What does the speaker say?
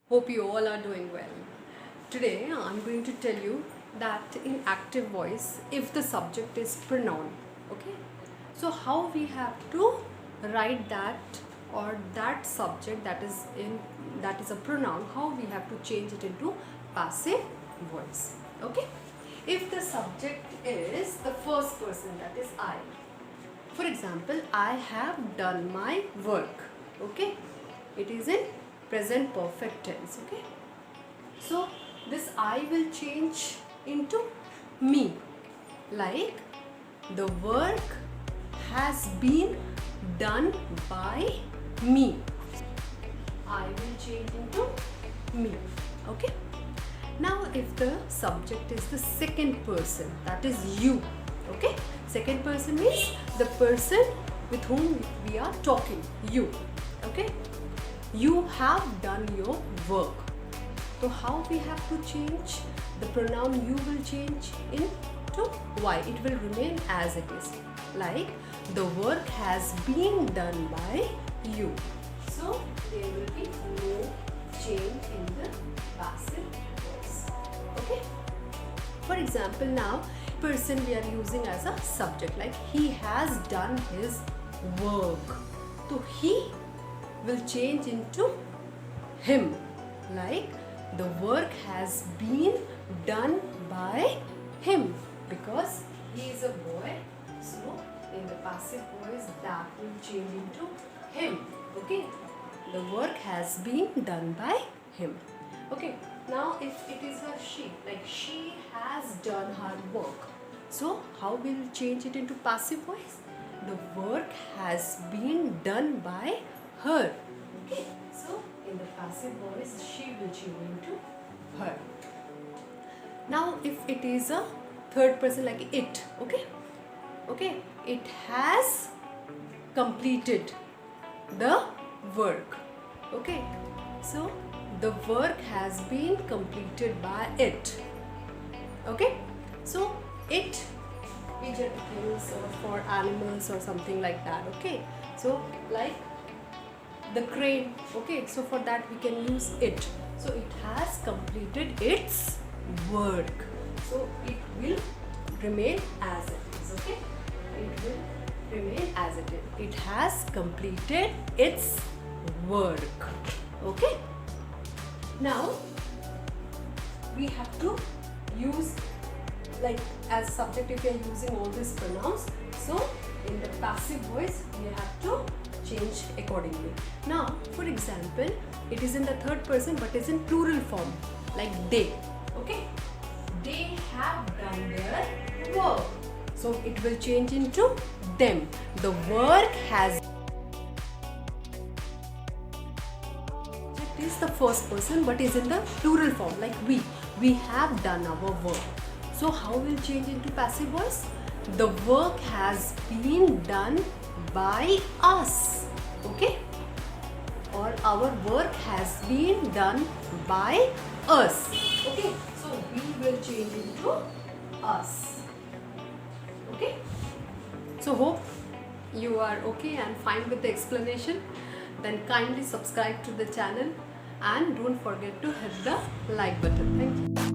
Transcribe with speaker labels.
Speaker 1: Hope you all are doing well. Today I'm going to tell you that in active voice, if the subject is pronoun, okay, so how we have to write that, or that subject that is a pronoun, how we have to change it into passive voice. Okay, if the subject is the first person, that is I. For example, I have done my work. Okay, it is in present perfect tense. Okay, so this I will change into me, like the work has been done by me. I will change into me. Okay, now if the subject is the second person, that is you. Okay, second person means the person with whom we are talking, you. Okay, you have done your work. So how we have to change? The pronoun you will change into Y. It will remain as it is, like the work has been done by you. So there will be no change in the passive voice. Okay, for example, now person we are using as a subject, like he has done his work. So he will change into him, like the work has been done by him, because he is a boy. So in the passive voice, that will change into him. Okay, the work has been done by him. Okay, now if it is a she, like she has done her work, so how will you change it into passive voice? The work has been done by her. Okay, so in the passive voice, she will change into her. Now if it is a third person, like it, okay, it has completed the work. Okay, so the work has been completed by it. Okay, so it is a things or for animals or something like that. Okay, so like the crane. Okay, so for that we can use it. So it has completed its work. So it will remain as it is. Okay, it will remain as it is. It has completed its work. Okay, now we have to use, like as subject, if we are using all these pronouns, so in the passive voice we have to change accordingly. Now for example, it is in the third person but is in plural form, like they. Okay, they have done their work, so it will change into them. The work has. It is the first person but is in the plural form, like we have done our work. So how will change into passive voice? The work has been done by us. Okay, or our work has been done by us. Okay, so we will change into us. Okay, so hope you are okay and fine with the explanation. Then kindly subscribe to the channel and don't forget to hit the like button. Thank you.